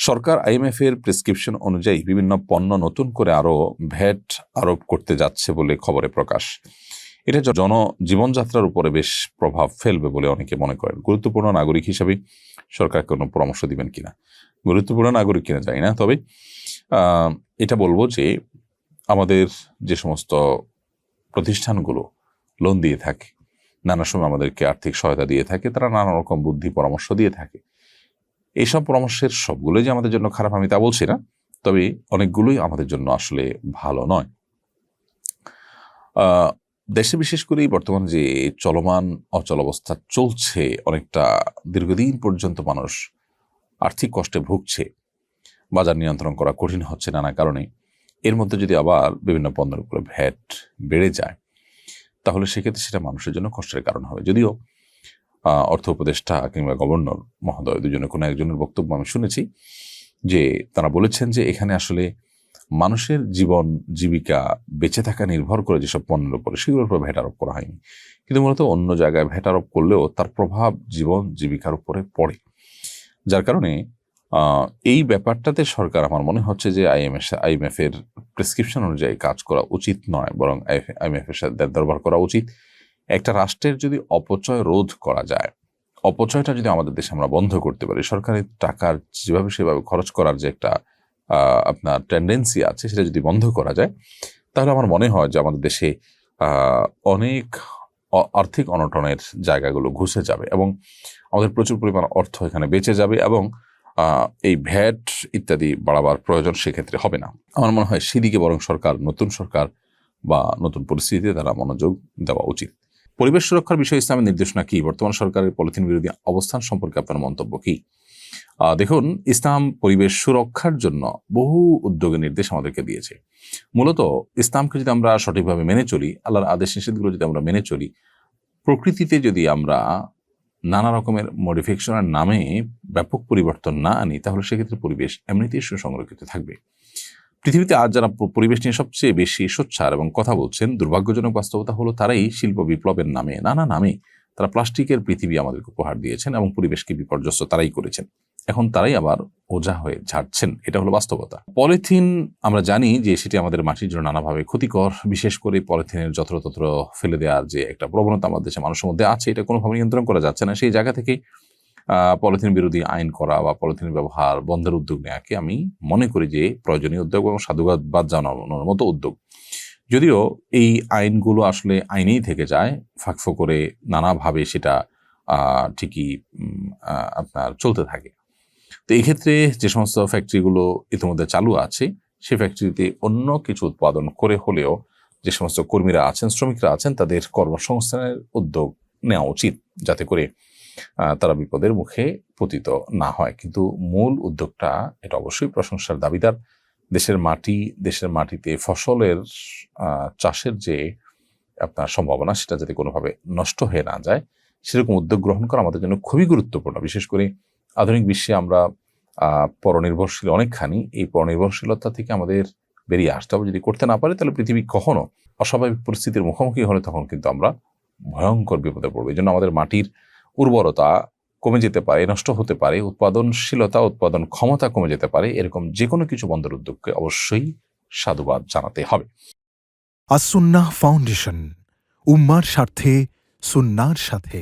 সরকার IMF এর prescription অনুযায়ী বিভিন্ন পণ্য নতুন করে আরও ভ্যাট আরোপ করতে যাচ্ছে বলে খবরে প্রকাশ। এটা জীবনযাত্রার উপরে বেশ প্রভাব ফেলবে বলে অনেকে মনে করেন। গুরুত্বপূর্ণ নাগরিক হিসাবে সরকার কোনো পরামর্শ দিবেন কিনা, গুরুত্বপূর্ণ নাগরিক কিনা জানি না, তবে এটা বলবো যে আমাদের যে সমস্ত প্রতিষ্ঠানগুলো লোন দিয়ে থাকে, নানা সময় আমাদেরকে আর্থিক সহায়তা দিয়ে থাকে, তারা নানা রকম বুদ্ধি পরামর্শ দিয়ে থাকে। এইসব পরামর্শের সবগুলোই যে আমাদের জন্য খারাপ আমি তা বলছি না, তবে অনেকগুলোই আমাদের জন্য আসলে ভালো নয়। দেশে বিশেষ করে বর্তমান যে চলমান অচল অবস্থা চলছে, অনেকটা দীর্ঘদিন পর্যন্ত মানুষ আর্থিক কষ্টে ভুগছে, বাজার নিয়ন্ত্রণ করা কঠিন হচ্ছে নানা কারণে। এর মধ্যে যদি আবার বিভিন্ন পণ্যের উপরে ভ্যাট বেড়ে যায়, তাহলে সেক্ষেত্রে সেটা মানুষের জন্য কষ্টের কারণ হবে। যদিও অর্থ উপদেষ্টা কিংবা গভর্নর মহোদয় দুজনে কোনো একজনের বক্তব্য আমি শুনেছি যে তারা বলেছেন যে এখানে আসলে মানুষের জীবন জীবিকা বেঁচে থাকা নির্ভর করে যেসব পণ্যের উপরে, সেগুলোর উপর ভ্যাট আরোপ করা হয়নি, কিন্তু মূলত অন্য জায়গায় ভ্যাট আরোপ করলেও তার প্রভাব জীবন জীবিকার উপরে পড়ে। যার কারণে এই ব্যাপারটাতে সরকার, আমার মনে হচ্ছে যে আইএমএফ এর প্রেসক্রিপশন অনুযায়ী কাজ করা উচিত নয়, বরং আইএমএফ এর সাথে দরবার করা উচিত। একটা রাষ্ট্রের যদি অপচয় রোধ করা যায়, অপচয়টা যদি আমাদের দেশে আমরা বন্ধ করতে পারি, সরকারের টাকার যেভাবে সেভাবে খরচ করার যে একটা আপনার টেন্ডেন্সি আছে, সেটা যদি বন্ধ করা যায়, তাহলে আমার মনে হয় যে আমাদের দেশে অনেক আর্থিক অনটনের জায়গাগুলো ঘুষে যাবে এবং আমাদের প্রচুর পরিমাণ অর্থ এখানে বেঁচে যাবে এবং এই ভ্যাট ইত্যাদি বাড়াবার প্রয়োজন সেক্ষেত্রে হবে না। আমার মনে হয় সেদিকে বরং নতুন সরকার বা নতুন পরিস্থিতিতে তারা মনোযোগ দেওয়া উচিত। পরিবেশ সুরক্ষার বিষয়ে ইসলামের নির্দেশনা কি? বর্তমান সরকারের পলিথিন বিরোধী অবস্থান সম্পর্কে আপনার মন্তব্য কি? দেখুন, ইসলাম পরিবেশ সুরক্ষার জন্য বহু উদ্যোগের নির্দেশ আমাদেরকে দিয়েছে। মূলত ইসলামকে যদি আমরা সঠিকভাবে মেনে চলি, আল্লাহর আদেশ নিষেধগুলো যদি আমরা মেনে চলি, প্রকৃতিতে যদি আমরা নানা রকমের মডিফিকেশনের নামে ব্যাপক পরিবর্তন না আনি, তাহলে সেক্ষেত্রে পরিবেশ এমনিতেই সুসংরক্ষিত থাকবে। পৃথিবীতে আজ যারা পরিবেশ নিয়ে সবচেয়ে বেশি সোচ্চার এবং কথা বলছেন, দুর্ভাগ্যজনক বাস্তবতা হলো তারাই শিল্প বিপ্লবের নামে, নানা নামে তারা প্লাস্টিকের পৃথিবী আমাদেরকে উপহার দিয়েছেন এবং পরিবেশকে বিপর্যস্ত তারাই করেছেন। এখন তারাই আবার ওঝা হয়ে ঝাড়ছেন, এটা হলো বাস্তবতা। পলিথিন আমরা জানি যে সেটি আমাদের মাটির জন্য নানাভাবে ক্ষতিকর। বিশেষ করে পলিথিনের যত্রতত্র ফেলে দেওয়ার যে একটা প্রবণতা আমাদের দেশে মানুষের মধ্যে আছে, এটা কোনোভাবে নিয়ন্ত্রণ করা যাচ্ছে না। সেই জায়গা থেকে পলিথিন বিরোধী আইন করা বা পলিথিনের ব্যবহার বন্ধের উদ্যোগ নেওয়াকে আমি মনে করি যে প্রয়োজনীয় উদ্যোগ এবং সাধুবাদ জানানোর মতো উদ্যোগ। যদিও এই আইনগুলো আসলে আইনেই থেকে যায়, ফাঁকফোঁ করে নানাভাবে সেটা ঠিকই আপনার চলতে থাকে। তো এই ক্ষেত্রে যে সমস্ত ফ্যাক্টরিগুলো ইতিমধ্যে চালু আছে, সে ফ্যাক্টরিতে অন্য কিছু উৎপাদন করে হলেও যে সমস্ত কর্মীরা আছেন, শ্রমিকরা আছেন, তাদের কর্মসংস্থানের উদ্যোগ নেওয়া উচিত, যাতে করে তারা বিপদের মুখে পতিত না হয়। কিন্তু মূল উদ্যোগটা এটা অবশ্যই প্রশংসার দাবিদার। দেশের মাটিতে ফসলের চাষের যে আপনার সম্ভাবনা, সেটা যাতে কোনোভাবে নষ্ট হয়ে না যায়, সেরকম উদ্যোগ গ্রহণ করা আমাদের জন্য খুবই গুরুত্বপূর্ণ। বিশেষ করে আধুনিক বিশ্বে আমরা পরনির্ভরশীল অনেকখানি। এই পরনির্ভরশীলতা থেকে আমাদের বেরিয়ে আসতে হবে। যদি করতে না পারি, তাহলে পৃথিবী কখনো অস্বাভাবিক পরিস্থিতির মুখোমুখি হলে তখন কিন্তু আমরা ভয়ঙ্কর বিপদে পড়বো। এই জন্য আমাদের মাটির উর্বরতা কমে যেতে পারে, নষ্ট হতে পারে, উৎপাদনশীলতা, উৎপাদন ক্ষমতা কমে যেতে পারে। এরকম যে কোনো কিছু বন্ধের উদ্যোগকে অবশ্যই সাধুবাদ জানাতে হবে। আস-সুন্নাহ ফাউন্ডেশন, উম্মার স্বার্থে সুন্নাহর সাথে।